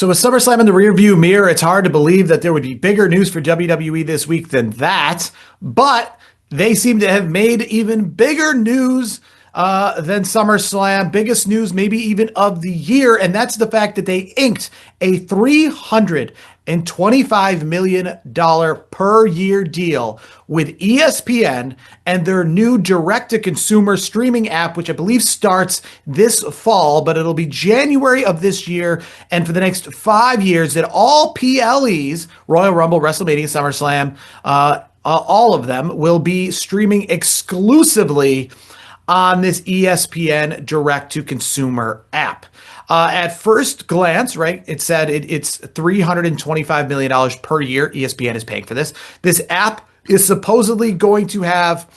So with SummerSlam in the rearview mirror, it's hard to believe that there would be bigger news for WWE this week than that. But they seem to have made even bigger news than SummerSlam. Biggest news maybe even of the year. And that's the fact that they inked a $325 million per year deal with ESPN and their new direct-to-consumer streaming app, which I believe starts this fall, but it'll be January of this year. And for the next 5 years, that all PLEs, Royal Rumble, WrestleMania, SummerSlam, all of them will be streaming exclusively on this ESPN direct-to-consumer app. At first glance, right, it said it's $325 million per year. ESPN is paying for this. This app is supposedly going to have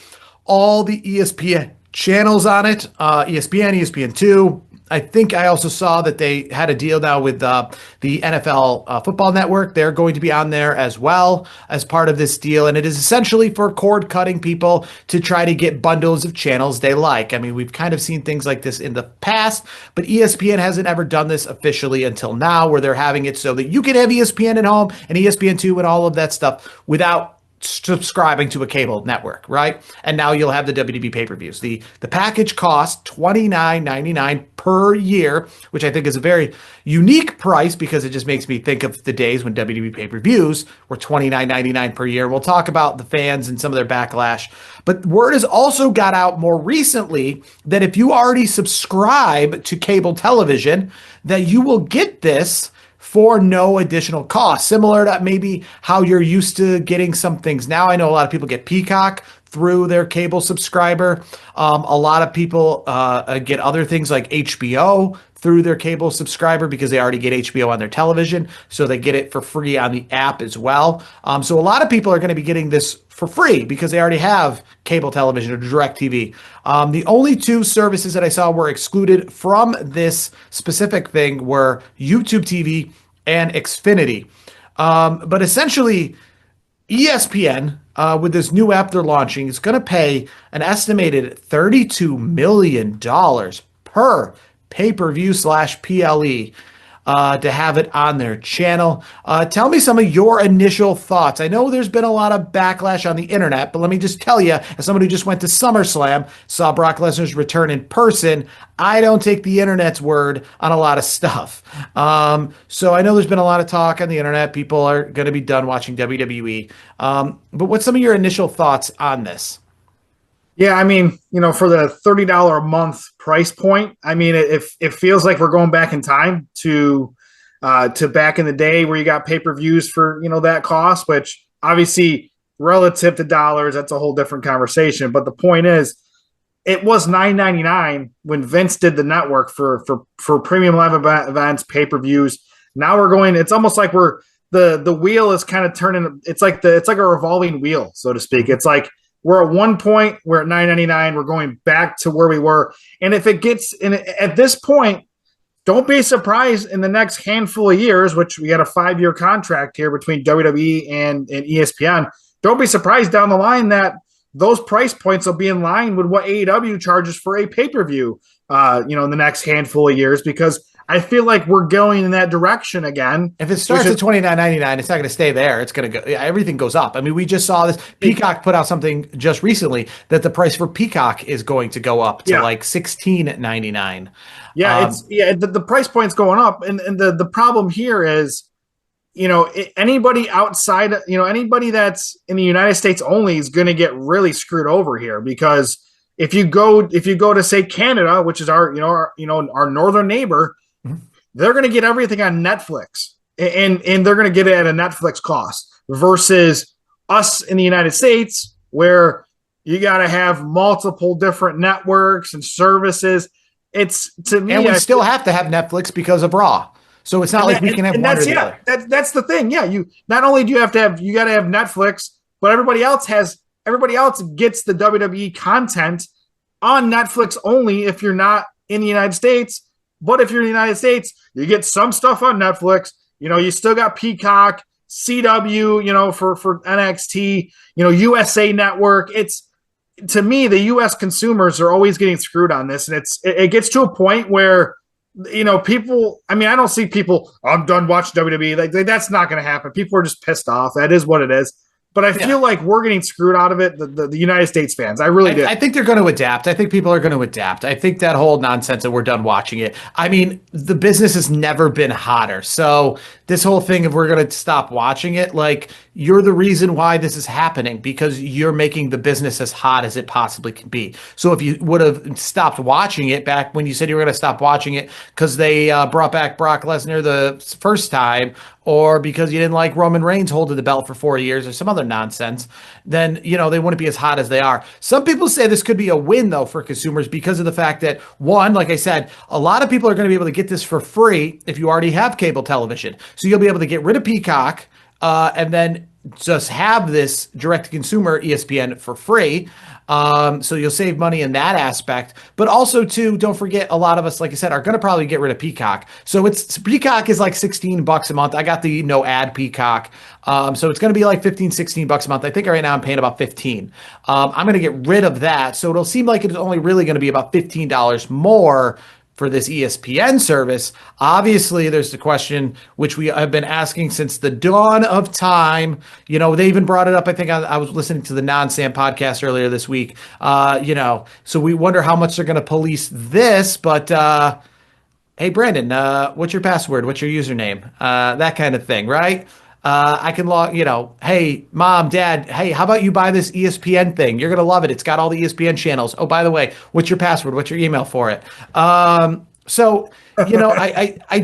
all the ESPN channels on it, ESPN, ESPN2. I think I also saw that they had a deal now with the NFL Football Network. They're going to be on there as well as part of this deal. And it is essentially for cord-cutting people to try to get bundles of channels they like. I mean, we've kind of seen things like this in the past, but ESPN hasn't ever done this officially until now, where they're having it so that you can have ESPN at home and ESPN2 and all of that stuff without subscribing to a cable network, right? And now you'll have the WWE pay-per-views. The package costs $29.99 per year, which I think is a very unique price because it just makes me think of the days when WWE pay-per-views were $29.99 per year. We'll talk about the fans and some of their backlash. But word has also got out more recently that if you already subscribe to cable television, that you will get this for no additional cost, similar to maybe how you're used to getting some things now. I know a lot of people get Peacock through their cable subscriber. A lot of people get other things like HBO through their cable subscriber because they already get HBO on their television, so they get it for free on the app as well. So a lot of people are going to be getting this for free because they already have cable television or DirecTV. The only two services that I saw were excluded from this specific thing were YouTube TV and Xfinity. But essentially, ESPN, with this new app they're launching, is going to pay an estimated $32 million per pay-per-view / PLE to have it on their channel. Tell me some of your initial thoughts. I know there's been a lot of backlash on the internet, but let me just tell you, as someone who just went to SummerSlam, saw Brock Lesnar's return in person, I don't take the internet's word on a lot of stuff. So I know there's been a lot of talk on the internet. People are going to be done watching WWE. But what's some of your initial thoughts on this? Yeah, I mean, for the $30 a month price point, I mean, it feels like we're going back in time to back in the day where you got pay-per-views for, that cost, which obviously relative to dollars, that's a whole different conversation. But the point is, it was $9.99 when Vince did the network for premium live events, pay-per-views. Now we're going, it's almost like the wheel is kind of turning. It's like a revolving wheel, so to speak. It's like, we're at one point, we're at $9.99. We're going back to where we were. And if it gets in at this point, don't be surprised in the next handful of years, which we got a 5-year contract here between WWE and ESPN. Don't be surprised down the line that those price points will be in line with what AEW charges for a pay-per-view, in the next handful of years, because I feel like we're going in that direction again. If it starts at $29.99, it's not going to stay there. It's going to go. Everything goes up. I mean, we just saw this. Peacock put out something just recently that the price for Peacock is going to go up to like $16.99. Yeah, the price point's going up, and the problem here is, anybody outside, anybody that's in the United States only is going to get really screwed over here, because if you go to say Canada, which is our northern neighbor. They're going to get everything on Netflix, and they're going to get it at a Netflix cost versus us in the United States, where you got to have multiple different networks and services. It's, to me, and we still have to have Netflix because of Raw. So it's not like we can have one or the other. That's the thing. Yeah, you not only do you got to have Netflix, but everybody else gets the WWE content on Netflix only if you're not in the United States. But if you're in the United States, you get some stuff on Netflix. You still got Peacock, CW, for NXT, USA Network. It's, to me, the US consumers are always getting screwed on this. And it gets to a point where people. I mean, I don't see people. I'm done watching WWE. That's not going to happen. People are just pissed off. That is what it is. But I Yeah. feel like we're getting screwed out of it. The United States fans, I really do. I think they're going to adapt. I think people are going to adapt. I think that whole nonsense that we're done watching it. I mean, the business has never been hotter. So this whole thing, if we're going to stop watching it, like you're the reason why this is happening because you're making the business as hot as it possibly can be. So if you would have stopped watching it back when you said you were going to stop watching it because they brought back Brock Lesnar the first time, or because you didn't like Roman Reigns holding the belt for 4 years or some other nonsense, then they wouldn't be as hot as they are. Some people say this could be a win though for consumers because of the fact that one, like I said, a lot of people are going to be able to get this for free if you already have cable television. So you'll be able to get rid of Peacock and then just have this direct to consumer ESPN for free. So you'll save money in that aspect, but also too, don't forget a lot of us, like I said, are going to probably get rid of Peacock. So Peacock is like $16 a month. I got the no ad Peacock. So it's going to be like 15, $16 a month. I think right now I'm paying about 15. I'm going to get rid of that. So it'll seem like it's only really going to be about $15 more for this ESPN service. Obviously, there's the question which we have been asking since the dawn of time. They even brought it up. I think I was listening to the Non-Sam podcast earlier this week. So we wonder how much they're going to police this. But hey, Brandon, what's your password? What's your username? That kind of thing, right? I can log, hey, mom, dad, hey, how about you buy this ESPN thing? You're going to love it. It's got all the ESPN channels. Oh, by the way, what's your password? What's your email for it? I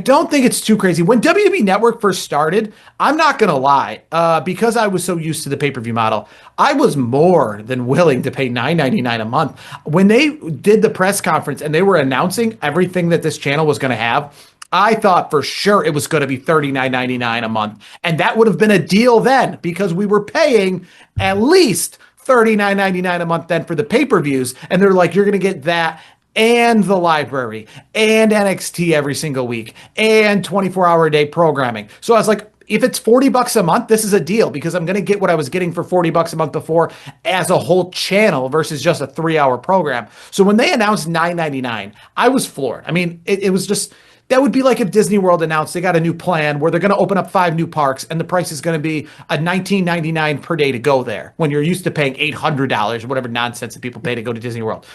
don't think it's too crazy. When WWE Network first started, I'm not going to lie, because I was so used to the pay-per-view model, I was more than willing to pay $9.99 a month. When they did the press conference and they were announcing everything that this channel was going to have, I thought for sure it was going to be $39.99 a month. And that would have been a deal then because we were paying at least $39.99 a month then for the pay-per-views. And they're like, you're going to get that and the library and NXT every single week and 24-hour a day programming. So I was like, if it's $40 a month, this is a deal because I'm going to get what I was getting for $40 a month before as a whole channel versus just a 3-hour program. So when they announced $9.99, I was floored. I mean, it was just... That would be like if Disney World announced they got a new plan where they're going to open up 5 new parks and the price is going to be a $19.99 per day to go there when you're used to paying $800 or whatever nonsense that people pay to go to Disney World.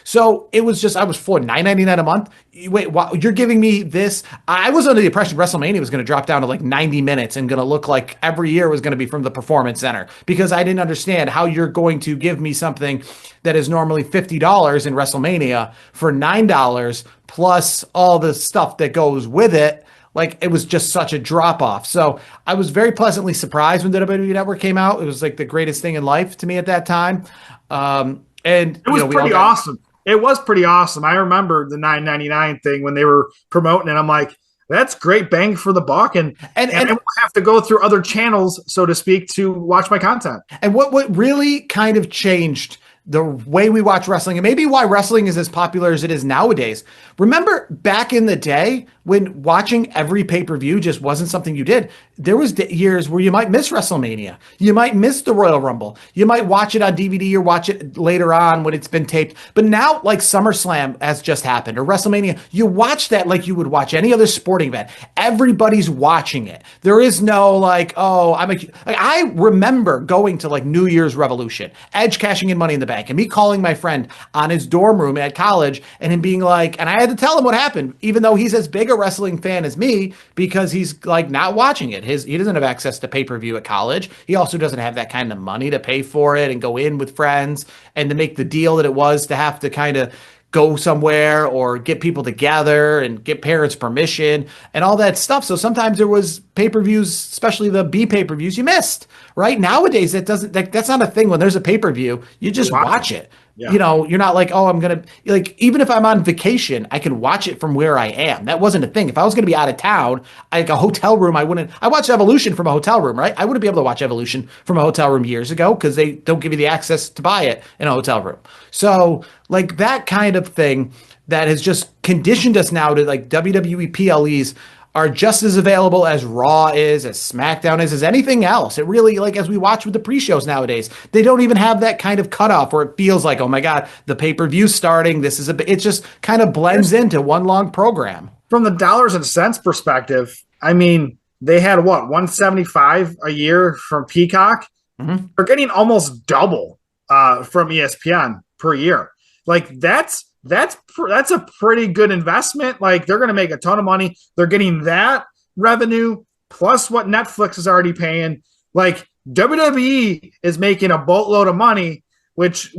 So it was just, I was floored. $9.99 a month? Wait, wow, you're giving me this? I was under the impression WrestleMania was going to drop down to like 90 minutes and going to look like every year was going to be from the Performance Center because I didn't understand how you're going to give me something that is normally $50 in WrestleMania for $9 plus all the stuff that goes with it. Like it was just such a drop off. So I was very pleasantly surprised when the WWE Network came out. It was like the greatest thing in life to me at that time. And it was pretty awesome. It was pretty awesome. I remember the $9.99 thing when they were promoting it. I'm like, that's great bang for the buck. And I won't have to go through other channels, so to speak, to watch my content. And what really kind of changed the way we watch wrestling and maybe why wrestling is as popular as it is nowadays. Remember back in the day when watching every pay-per-view just wasn't something you did. There was years where you might miss WrestleMania. You might miss the Royal Rumble. You might watch it on DVD or watch it later on when it's been taped. But now like SummerSlam has just happened or WrestleMania, you watch that like you would watch any other sporting event. Everybody's watching it. There is no like, oh, I remember going to like New Year's Revolution, Edge cashing in Money in the Bank, and me calling my friend on his dorm room at college and him being like, and I had to tell him what happened, even though he's as big a wrestling fan as me because he's like not watching it. He doesn't have access to pay-per-view at college. He also doesn't have that kind of money to pay for it and go in with friends and to make the deal that it was to have to kind of go somewhere or get people together and get parents' permission and all that stuff. So sometimes there was pay-per-views, especially the B pay-per-views you missed, right? Nowadays, that's not a thing. When there's a pay-per-view, you just watch it. Yeah. You're not like, oh, I'm going to like, even if I'm on vacation, I can watch it from where I am. That wasn't a thing. If I was going to be out of town, like a hotel room, I watched Evolution from a hotel room, right? I wouldn't be able to watch Evolution from a hotel room years ago because they don't give you the access to buy it in a hotel room. So like that kind of thing that has just conditioned us now to like WWE PLEs are just as available as Raw is, as SmackDown is, as anything else. It really, like, as we watch with the pre-shows nowadays, they don't even have that kind of cutoff where it feels like, oh my God, the pay-per-view starting. It just kind of blends into one long program. From the dollars and cents perspective, I mean, they had what, 175 a year from Peacock. Mm-hmm. They're getting almost double from ESPN per year. Like that's a pretty good investment. Like they're going to make a ton of money. They're getting that revenue plus what Netflix is already paying. Like WWE is making a boatload of money, which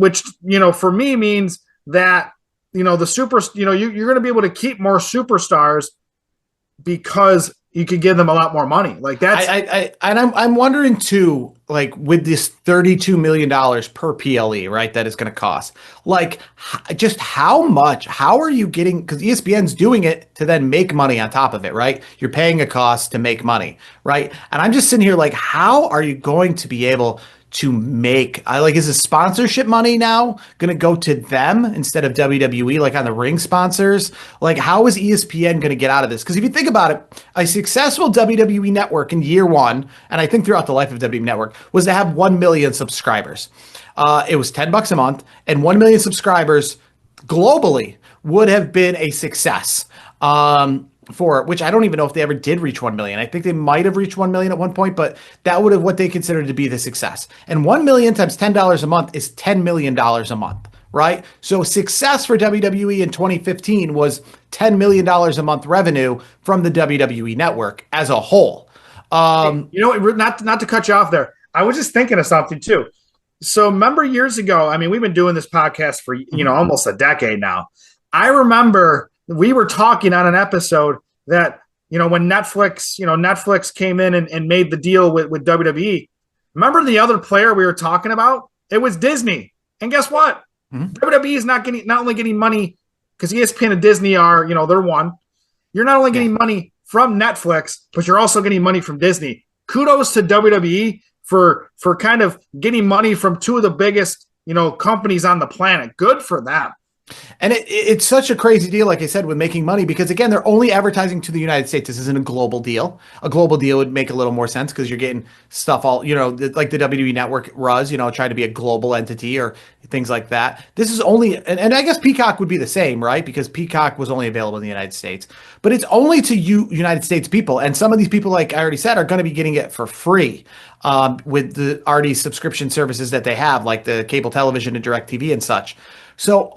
for me means that the super you're going to be able to keep more superstars because you could give them a lot more money. Like that's I'm wondering too, like with this $32 million per PLE, right? That is going to cost, like, just how are you getting, because ESPN's doing it to then make money on top of it, right? You're paying a cost to make money, right? And I'm just sitting here like, how are you going to be able to make, is the sponsorship money now going to go to them instead of WWE, like on the ring sponsors? Like, how is ESPN going to get out of this? Because if you think about it, a successful WWE network in year one, and I think throughout the life of WWE Network, was to have 1 million subscribers. It was $10 a month, and 1 million subscribers globally would have been a success. For which I don't even know if they ever did reach 1 million. I think they might have reached 1 million at one point, but that would have what they considered to be the success. And 1 million times $10 a month is $10 million a month, right? So success for WWE in 2015 was $10 million a month revenue from the WWE network as a whole. Not to cut you off there. I was just thinking of something too. So remember years ago, I mean, we've been doing this podcast for, almost a decade now. I remember we were talking on an episode that, when Netflix came in and made the deal with WWE, remember the other player we were talking about? It was Disney. And guess what? Mm-hmm. WWE is not only getting money because ESPN and Disney are, they're one. You're not only getting money from Netflix, but you're also getting money from Disney. Kudos to WWE for kind of getting money from two of the biggest, companies on the planet. Good for them. And it's such a crazy deal, like I said, with making money, because, again, they're only advertising to the United States. This isn't a global deal. A global deal would make a little more sense because you're getting stuff all, like the WWE Network was, trying to be a global entity or things like that. This is only, and I guess Peacock would be the same, right? Because Peacock was only available in the United States. But it's only to United States people. And some of these people, like I already said, are going to be getting it for free with the already subscription services that they have, like the cable television and DirecTV and such. So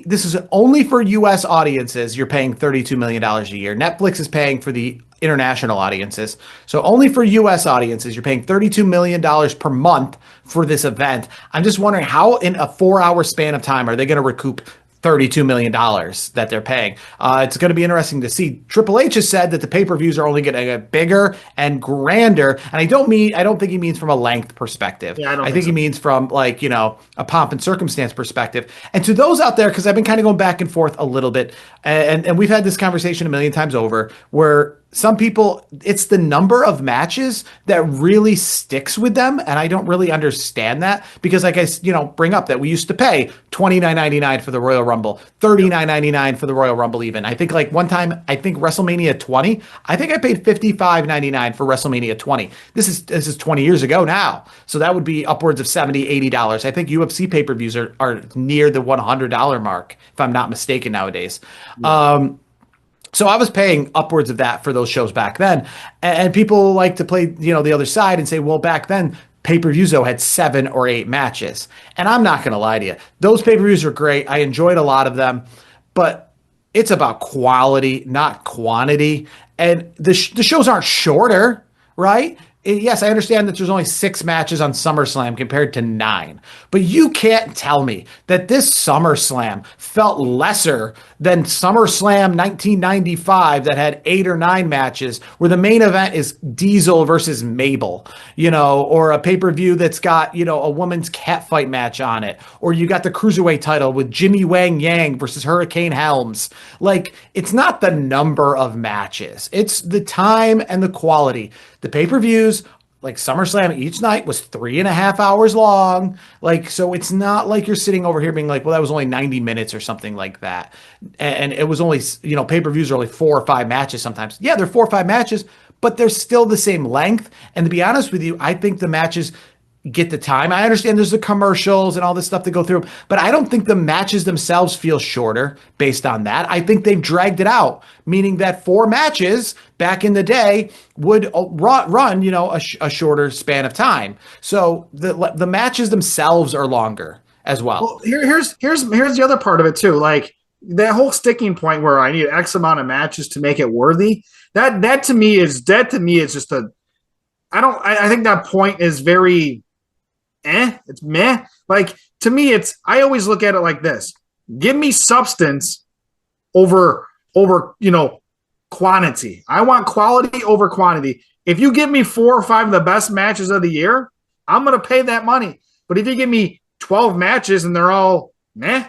this is only for U.S. audiences. You're paying $32 million a year. Netflix is paying for the international audiences. So only for U.S. audiences, you're paying $32 million per month for this event. I'm just wondering how in a 4-hour span of time are they going to recoup $32 million that they're paying. It's going to be interesting to see. Triple H has said that the pay-per-views are only going to get bigger and grander. And I don't think he means from a length perspective. Yeah, I think he means from a pomp and circumstance perspective. And to those out there, because I've been kind of going back and forth a little bit, and we've had this conversation a million times over, where some people, it's the number of matches that really sticks with them. And I don't really understand that because, like I bring up that we used to pay $29.99 for the Royal Rumble, $39.99 for the Royal Rumble even. I think one time, WrestleMania 20, I think I paid $55.99 for WrestleMania 20. This is 20 years ago now. So that would be upwards of $70, $80. I think UFC pay-per-views are near the $100 mark, if I'm not mistaken nowadays. Yeah. So I was paying upwards of that for those shows back then. And people like to play, the other side and say, well, back then, pay-per-views, though, had 7 or 8 matches. And I'm not going to lie to you. Those pay-per-views are great. I enjoyed a lot of them. But it's about quality, not quantity. And the shows aren't shorter, right? Yes, I understand that there's only 6 matches on SummerSlam compared to 9. But you can't tell me that this SummerSlam felt lesser than SummerSlam 1995 that had 8 or 9 matches where the main event is Diesel versus Mabel, or a pay-per-view that's got, a women's catfight match on it. Or you got the Cruiserweight title with Jimmy Wang Yang versus Hurricane Helms. Like, it's not the number of matches. It's the time and the quality. The pay-per-views like SummerSlam each night was 3.5 hours long. Like, so it's not like you're sitting over here being like, well, that was only 90 minutes or something like that. And it was only, pay-per-views are only 4 or 5 matches sometimes. Yeah, they're 4 or 5 matches, but they're still the same length. And to be honest with you, I think the matches get the time. I understand there's the commercials and all this stuff to go through, but I don't think the matches themselves feel shorter based on that. I think they've dragged it out, meaning that 4 matches back in the day would run, a shorter span of time. So the matches themselves are longer as well. Well, here's the other part of it too. Like that whole sticking point where I need X amount of matches to make it worthy. That to me is just a. I think that point is very. It's meh. Like to me, I always look at it like this: give me substance over quantity. I want quality over quantity. If you give me 4 or 5 of the best matches of the year, I'm going to pay that money. But if you give me 12 matches and they're all meh,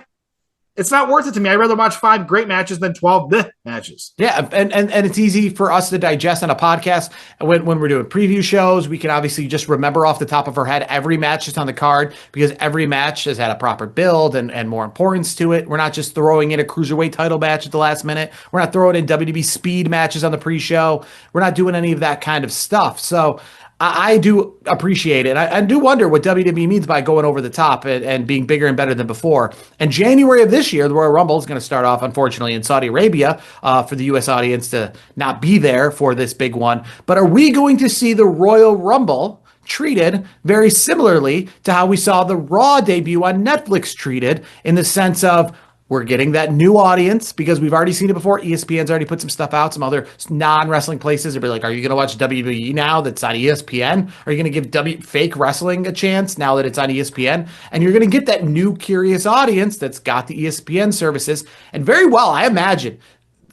it's not worth it to me. I'd rather watch 5 great matches than 12 bleh matches. Yeah, and it's easy for us to digest on a podcast. When we're doing preview shows, we can obviously just remember off the top of our head every match that's on the card because every match has had a proper build and more importance to it. We're not just throwing in a cruiserweight title match at the last minute. We're not throwing in WWE speed matches on the pre-show. We're not doing any of that kind of stuff. So I do appreciate it. I do wonder what WWE means by going over the top and being bigger and better than before. And January of this year, the Royal Rumble is going to start off, unfortunately, in Saudi Arabia for the U.S. audience to not be there for this big one. But are we going to see the Royal Rumble treated very similarly to how we saw the Raw debut on Netflix treated, in the sense of we're getting that new audience because we've already seen it before. ESPN's already put some stuff out. Some other non-wrestling places will be like, are you going to watch WWE now that's on ESPN? Are you going to give fake wrestling a chance now that it's on ESPN? And you're going to get that new curious audience that's got the ESPN services. And very well, I imagine,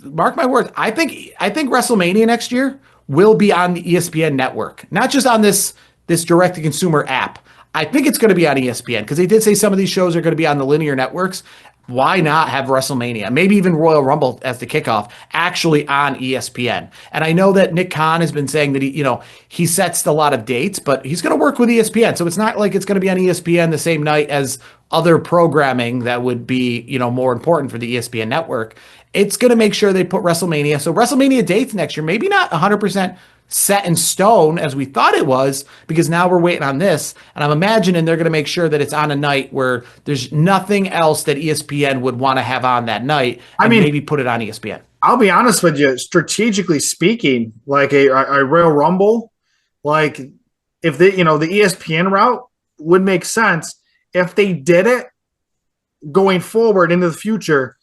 mark my words, I think WrestleMania next year will be on the ESPN network, not just on this direct-to-consumer app. I think it's going to be on ESPN because they did say some of these shows are going to be on the linear networks. Why not have WrestleMania, maybe even Royal Rumble as the kickoff, actually on ESPN? And I know that Nick Khan has been saying that he sets a lot of dates, but he's going to work with ESPN. So it's not like it's going to be on ESPN the same night as other programming that would be, more important for the ESPN network. It's going to make sure they put WrestleMania. So WrestleMania dates next year, maybe not 100% set in stone as we thought it was, because now we're waiting on this. And I'm imagining they're going to make sure that it's on a night where there's nothing else that ESPN would want to have on that night. And maybe put it on ESPN. I'll be honest with you, strategically speaking, like a Royal Rumble, like if the ESPN route would make sense if they did it going forward into the future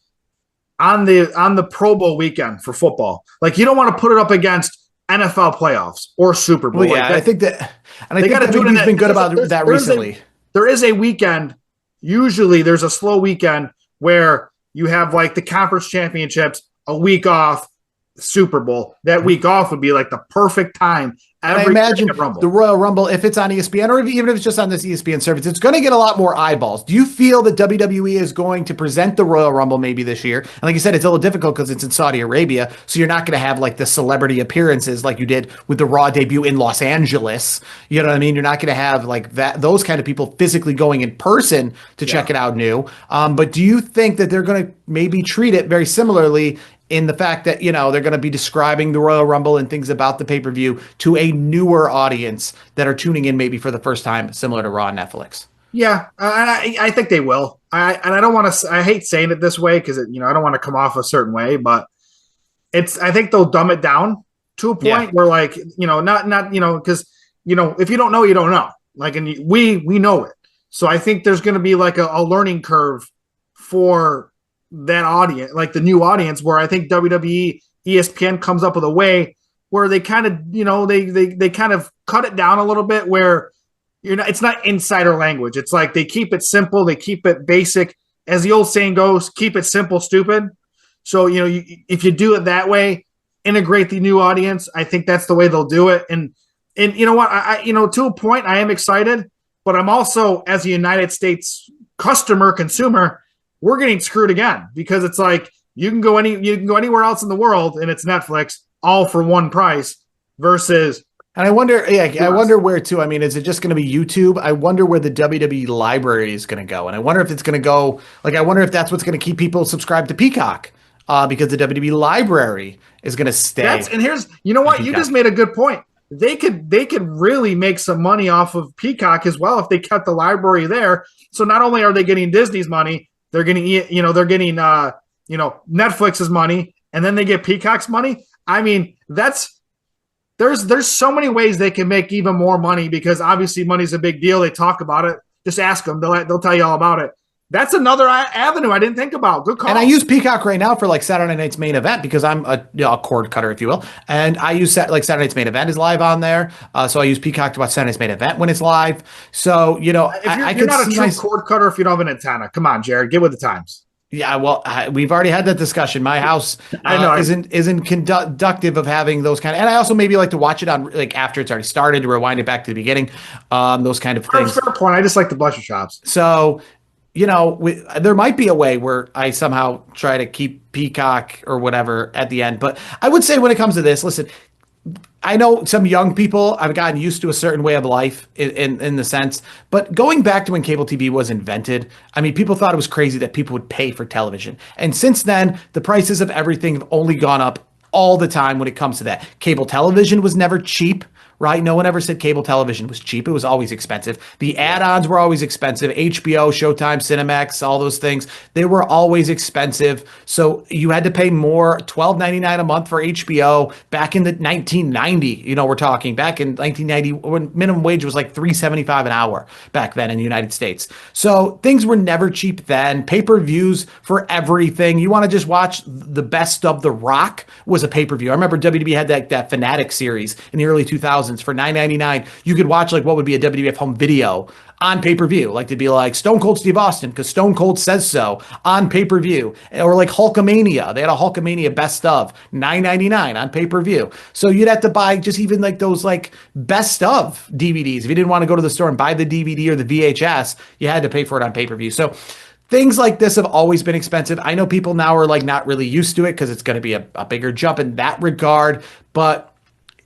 on the Pro Bowl weekend for football. Like you don't want to put it up against NFL playoffs or Super Bowl. Well, yeah, I think that, and I think that he's been good about that recently. There is a weekend. Usually, there's a slow weekend where you have like the conference championships, a week off, Super Bowl. That week off would be like the perfect time. I imagine the Royal Rumble, if it's on ESPN or even if it's just on this ESPN service, it's going to get a lot more eyeballs. Do you feel that WWE is going to present the Royal Rumble maybe this year? And like you said, it's a little difficult because it's in Saudi Arabia, so you're not going to have like the celebrity appearances like you did with the Raw debut in Los Angeles. You know what I mean? You're not going to have like those kind of people physically going in person to check it out new. But do you think that they're going to maybe treat it very similarly in the fact that, they're going to be describing the Royal Rumble and things about the pay-per-view to a newer audience that are tuning in maybe for the first time, similar to Raw and Netflix? Yeah, I think they will. I don't want to. I hate saying it this way because I don't want to come off a certain way, but I think they'll dumb it down to a point where, like, not because if you don't know, you don't know. Like, and we know it. So I think there's going to be like a learning curve for that audience, like the new audience, where I think WWE, ESPN comes up with a way where they kind of, they kind of cut it down a little bit where it's not insider language. It's like they keep it simple. They keep it basic. As the old saying goes, keep it simple, stupid. So, if you do it that way, integrate the new audience, I think that's the way they'll do it. And you know what, I to a point, I am excited, but I'm also, as a United States consumer, we're getting screwed again because it's like you can go anywhere else in the world and it's Netflix all for one price versus And I wonder, yeah, I Yes. wonder where too. I mean, is it just going to be YouTube? I wonder where the WWE library is going to go, and I wonder if it's going to go. Like, I wonder if that's what's going to keep people subscribed to Peacock, because the WWE library is going to stay And here's, you know on what, you just Peacock. made a good point. They could really make some money off of Peacock as well if they cut the library there. So not only are they getting Disney's money, they're getting they're getting Netflix's money, and then they get Peacock's money. I mean, that's there's so many ways they can make even more money because obviously money's a big deal. They talk about it. Just ask them; they'll tell you all about it. That's another avenue I didn't think about. Good And I call. use Peacock right now for like Saturday night's main event because I'm a cord cutter, if you will. And I use like Saturday night's main event is live on there. So I use Peacock to watch Saturday night's main event when it's live. So, If I you're could not a see true cord cutter, if you don't have an antenna, come on, Jared, get with the times. yeah, well, we've already had that discussion. My house I know. isn't conductive of having those kind of, and I also maybe like to watch it on like after it's already started to rewind it back to the beginning, those kind of things. Fair point. I just like the butcher shops. So, there might be a way where I somehow try to keep Peacock or whatever at the end. But I would say when it comes to this, listen, I know some young people have gotten used to a certain way of life in the sense, but going back to when cable TV was invented, I mean, people thought it was crazy that people would pay for television. And since then, the prices of everything have only gone up all the time when it comes to that. Cable television was never cheap, right? No one ever said cable television was cheap. It was always expensive. The add-ons were always expensive. HBO, Showtime, Cinemax, all those things, they were always expensive. So you had to pay more, $12.99 a month for HBO back in the 1990. We're talking back in 1990 when minimum wage was like $3.75 an hour back then in the United States. So things were never cheap then. Pay-per-views for everything. You want to just watch the best of The Rock was a pay-per-view. I remember WWE had that Fanatic series in the early 2000s for $9.99. You could watch like what would be a WWF home video on pay-per-view. Like to be like Stone Cold Steve Austin because Stone Cold says so on pay-per-view. Or like Hulkamania. They had a Hulkamania best of $9.99 on pay-per-view. So you'd have to buy just even like those like best of DVDs. If you didn't want to go to the store and buy the DVD or the VHS, you had to pay for it on pay-per-view. So things like this have always been expensive. I know people now are like not really used to it because it's going to be a bigger jump in that regard, but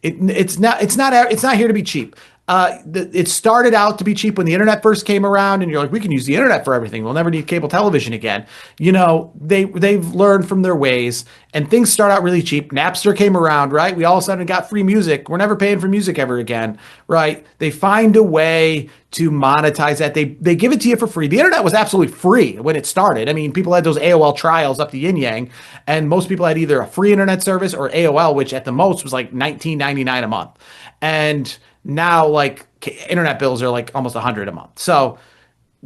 it's not here to be cheap. It started out to be cheap when the internet first came around, and you're like, we can use the internet for everything. We'll never need cable television again. They've learned from their ways, and things start out really cheap. Napster came around, right? We all of a sudden got free music. We're never paying for music ever again, right? They find a way to monetize that. They give it to you for free. The internet was absolutely free when it started. I mean, people had those AOL trials up the yin yang, and most people had either a free internet service or AOL, which at the most was like $19.99 a month. And now like internet bills are like almost 100 a month. So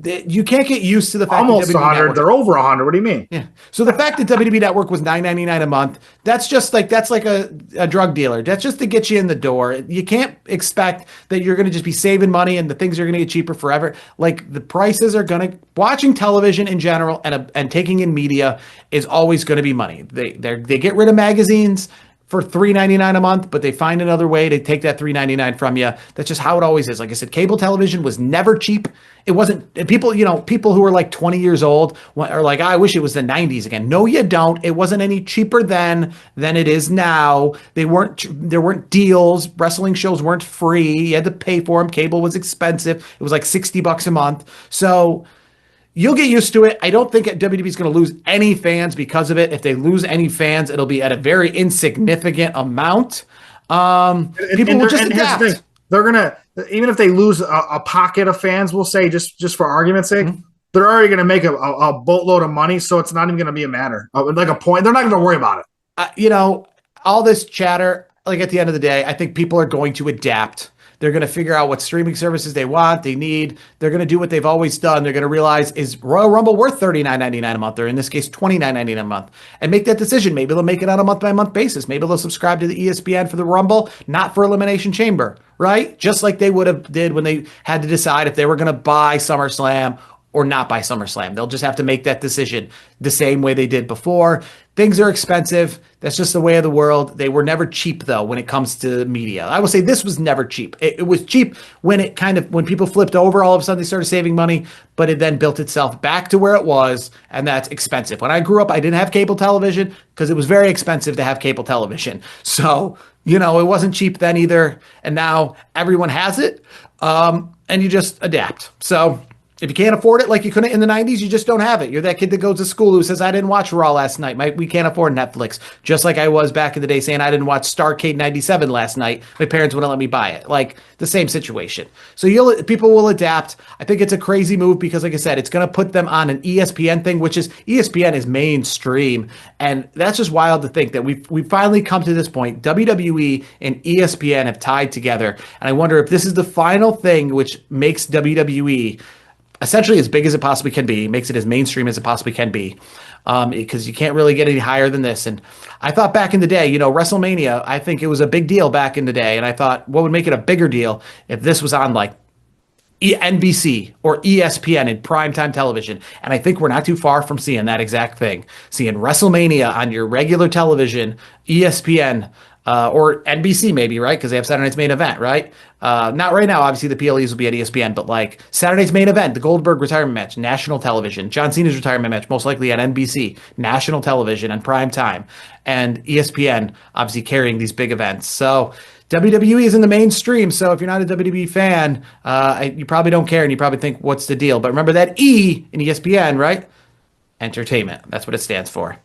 you can't get used to the fact Almost that 100. Network, They're over 100. What do you mean? yeah. So the fact that WWE Network was $9.99 a month, that's like a drug dealer. That's just to get you in the door. You can't expect that you're going to just be saving money and the things are going to get cheaper forever. Like the prices are going to watching television in general and taking in media is always going to be money. They get rid of magazines for $3.99 a month, but they find another way to take that $3.99 from you. That's just how it always is. Like I said, cable television was never cheap. It wasn't people, people who are like 20 years old are like, I wish it was the 90s again. No, you don't. It wasn't any cheaper then than it is now. There weren't deals. Wrestling shows weren't free. You had to pay for them. Cable was expensive. It was like $60 a month. So you'll get used to it. I don't think WWE is going to lose any fans because of it. If they lose any fans, it'll be at a very insignificant amount. People will just adapt. They're gonna, even if they lose a pocket of fans, we'll say just for argument's sake, they're already gonna make a boatload of money, so it's not even gonna be a matter like a point. They're not gonna worry about it. All this chatter. Like at the end of the day, I think people are going to adapt. They're going to figure out what streaming services they want, they need. They're going to do what they've always done. They're going to realize, is Royal Rumble worth $39.99 a month, or in this case, $29.99 a month, and make that decision. Maybe they'll make it on a month-by-month basis. Maybe they'll subscribe to the ESPN for the Rumble, not for Elimination Chamber, right? Just like they would have did when they had to decide if they were going to buy SummerSlam or not buy SummerSlam. They'll just have to make that decision the same way they did before. Things are expensive. That's just the way of the world. They were never cheap, though, when it comes to media. I will say this was never cheap. It was cheap when when people flipped over, all of a sudden they started saving money, but it then built itself back to where it was, and that's expensive. When I grew up, I didn't have cable television because it was very expensive to have cable television. So It wasn't cheap then either, and now everyone has it, and you just adapt. So if you can't afford it like you couldn't in the 90s, you just don't have it. You're that kid that goes to school who says, I didn't watch Raw last night. We can't afford Netflix. Just like I was back in the day saying I didn't watch Starcade 97 last night. My parents wouldn't let me buy it. Like the same situation. So people will adapt. I think it's a crazy move because, like I said, it's going to put them on an ESPN thing, which is ESPN is mainstream. And that's just wild to think that we've finally come to this point. WWE and ESPN have tied together. And I wonder if this is the final thing which makes WWE essentially as big as it possibly can be, makes it as mainstream as it possibly can be, because you can't really get any higher than this. And I thought back in the day, WrestleMania, I think it was a big deal back in the day. And I thought, what would make it a bigger deal if this was on like NBC or ESPN in primetime television? And I think we're not too far from seeing that exact thing. Seeing WrestleMania on your regular television, ESPN, or NBC maybe, right? Because they have Saturday Night's Main Event, right? Not right now. Obviously, the PLEs will be at ESPN, but like Saturday's Main Event, the Goldberg retirement match, national television. John Cena's retirement match, most likely at NBC, national television and prime time. And ESPN, obviously, carrying these big events. So WWE is in the mainstream. So if you're not a WWE fan, you probably don't care and you probably think, what's the deal? But remember that E in ESPN, right? Entertainment. That's what it stands for.